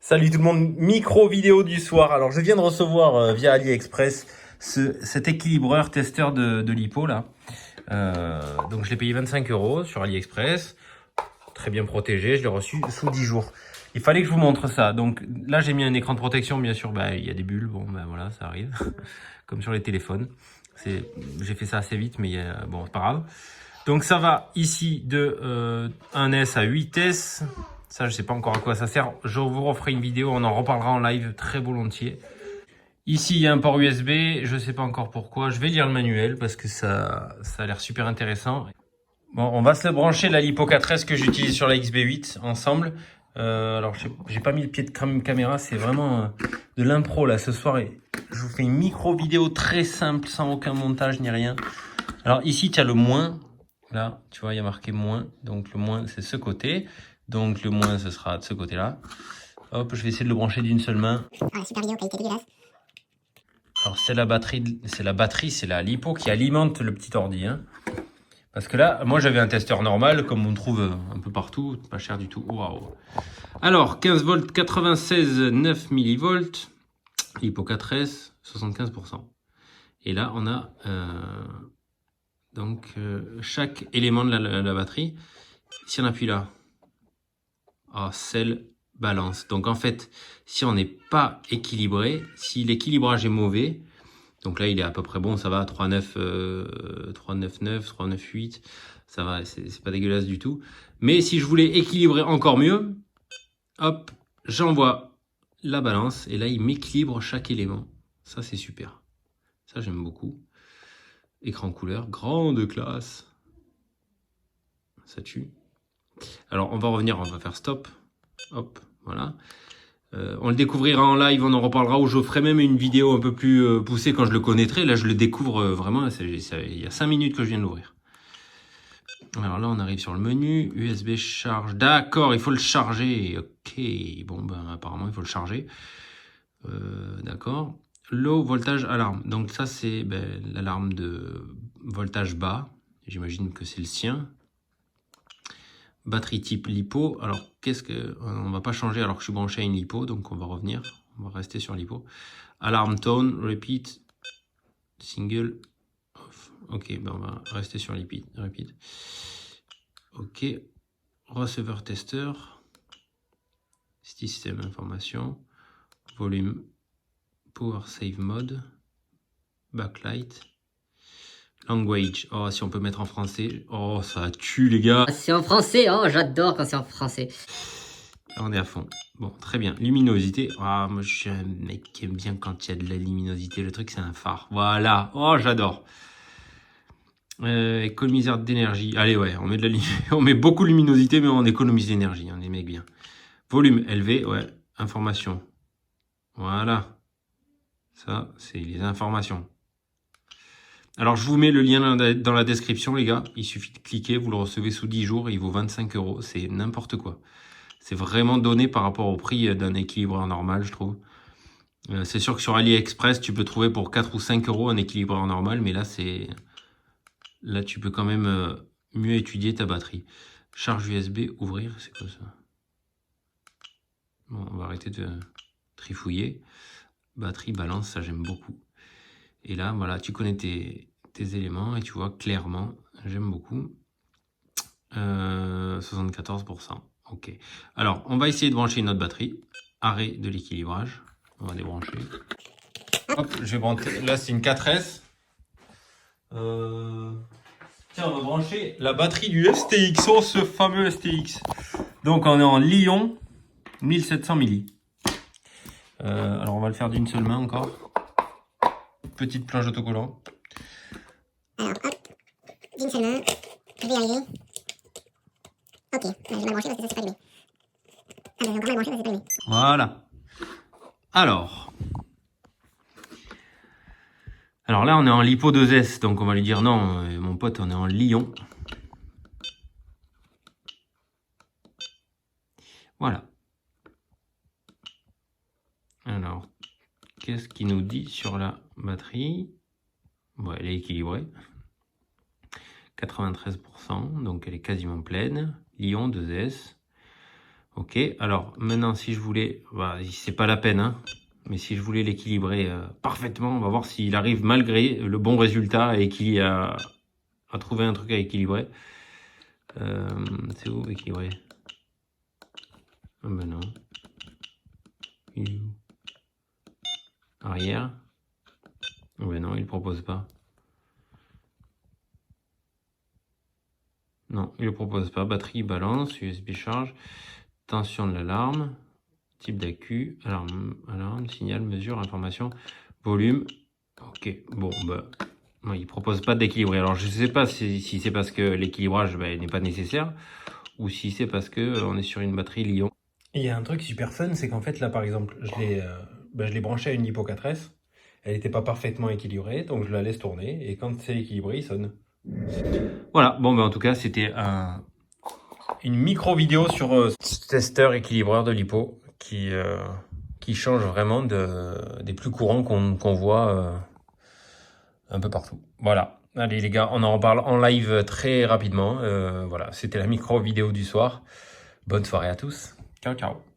Salut tout le monde, micro vidéo du soir. Alors je viens de recevoir via AliExpress cet équilibreur testeur de lipo là. Donc je l'ai payé 25 € sur AliExpress. Très bien protégé, je l'ai reçu sous 10 jours. Il fallait que je vous montre ça. Donc là j'ai mis un écran de protection, bien sûr, il y a des bulles, bon ben voilà, ça arrive. Comme sur les téléphones. J'ai fait ça assez vite, mais bon, c'est pas grave. Donc ça va ici de 1S à 8S. Ça, je sais pas encore à quoi ça sert. Je vous referai une vidéo, on en reparlera en live très volontiers. Ici, il y a un port USB. Je sais pas encore pourquoi. Je vais lire le manuel parce que ça a l'air super intéressant. Bon, on va se brancher la Lipo 4S que j'utilise sur la XB8 ensemble. Alors, j'ai pas mis le pied de caméra. C'est vraiment de l'impro là ce soir. Et je vous fais une micro vidéo très simple, sans aucun montage ni rien. Alors ici, tu as le moins. Là, tu vois, il y a marqué moins. Donc le moins, c'est ce côté. Donc le moins, ce sera de ce côté-là. Hop, je vais essayer de le brancher d'une seule main. Ah, super vidéo, qualité dégueulasse. Alors c'est la batterie, c'est la lipo qui alimente le petit ordi. Hein. Parce que là, moi j'avais un testeur normal, comme on trouve un peu partout, pas cher du tout. Waouh. Alors, 15 volts, 96, 9 millivolts. Lipo 4S, 75%. Et là, on a donc chaque élément de la batterie. Si on appuie là, cell balance. Donc en fait, si on n'est pas équilibré, si l'équilibrage est mauvais, donc là il est à peu près bon, ça va, 3,9, 3,99, 3,98, ça va, c'est pas dégueulasse du tout. Mais si je voulais équilibrer encore mieux, hop, j'envoie la balance et là il m'équilibre chaque élément. Ça c'est super. Ça j'aime beaucoup. Écran couleur, grande classe. Ça tue. Alors on va revenir, on va faire stop. Hop, voilà. On le découvrira en live, on en reparlera, ou je ferai même une vidéo un peu plus poussée quand je le connaîtrai. Là, je le découvre vraiment, il y a 5 minutes que je viens de l'ouvrir. Alors là, on arrive sur le menu, USB charge. D'accord, il faut le charger. Ok, bon, ben apparemment, il faut le charger. D'accord. Low voltage alarme. Donc ça, c'est l'alarme de voltage bas. J'imagine que c'est le sien. Batterie type lipo. Alors, on va pas changer alors que je suis branché à une lipo, donc on va revenir. On va rester sur lipo. Alarm tone, repeat, single, off. Ok, on va rester sur repeat. Ok. Receveur tester. Système information. Volume. Power save mode. Backlight. Language. Oh, si on peut mettre en français. Oh, ça tue les gars. C'est en français, oh, j'adore quand c'est en français. On est à fond. Bon, très bien. Luminosité. Ah, moi, je suis un mec qui aime bien quand il y a de la luminosité. Le truc, c'est un phare. Voilà. Oh, j'adore. Économiseur d'énergie. Allez, ouais, on met on met beaucoup de luminosité, mais on économise d'énergie. On est mecs bien. Volume élevé, ouais. Information. Voilà. Ça, c'est les informations. Alors, je vous mets le lien dans la description, les gars. Il suffit de cliquer, vous le recevez sous 10 jours et il vaut 25 €. C'est n'importe quoi. C'est vraiment donné par rapport au prix d'un équilibreur normal, je trouve. C'est sûr que sur AliExpress, tu peux trouver pour 4 ou 5 € un équilibreur normal, mais là, tu peux quand même mieux étudier ta batterie. Charge USB, ouvrir, c'est quoi ça? Bon, on va arrêter de trifouiller. Batterie, balance, ça j'aime beaucoup. Et là, voilà, tu connais tes éléments et tu vois clairement, j'aime beaucoup. 74%. Ok. Alors, on va essayer de brancher une autre batterie. Arrêt de l'équilibrage. On va débrancher. Hop, je vais brancher. Là, c'est une 4S. Tiens, on va brancher la batterie du STX, ce fameux STX. Donc, on est en Lyon, 1700 milli. Alors, on va le faire d'une seule main encore. Petite planche autocollant. Alors, hop, d'une seule main, je vais y arriver. Ok, je vais mal brancher parce que ça c'est pas allumé. Ah, j'ai encore mal branché parce que c'est pas allumé. Voilà. Alors là, on est en lipo 2S, donc on va lui dire non, mon pote, on est en Lyon. Voilà. Alors, qu'est-ce qu'il nous dit sur la batterie? Bon, elle est équilibrée. 93%, donc elle est quasiment pleine. Lyon 2S. Ok, alors maintenant si je voulais, bah, c'est pas la peine, hein, mais si je voulais l'équilibrer parfaitement, on va voir s'il arrive malgré le bon résultat et qu'il a trouvé un truc à équilibrer. C'est où équilibrer? Ah ben non. Il est où? Arrière. Ah ben non, il propose pas. Non, il ne propose pas. Batterie, balance, USB charge, tension de l'alarme, type d'accu, alarme, signal, mesure, information, volume. Ok, bon, bah, non, il propose pas d'équilibrer. Alors, je sais pas si c'est parce que l'équilibrage n'est pas nécessaire ou si c'est parce que on est sur une batterie Li-ion. Il y a un truc super fun, c'est qu'en fait, là, par exemple, je l'ai branché à une Lipo 4S. Elle n'était pas parfaitement équilibrée, donc je la laisse tourner. Et quand c'est équilibré, il sonne. Voilà, bon, ben en tout cas, c'était une micro vidéo sur ce testeur équilibreur de Lipo qui change vraiment des plus courants qu'on voit un peu partout. Voilà. Allez les gars, on en reparle en live très rapidement. Voilà, c'était la micro vidéo du soir. Bonne soirée à tous. Ciao, ciao.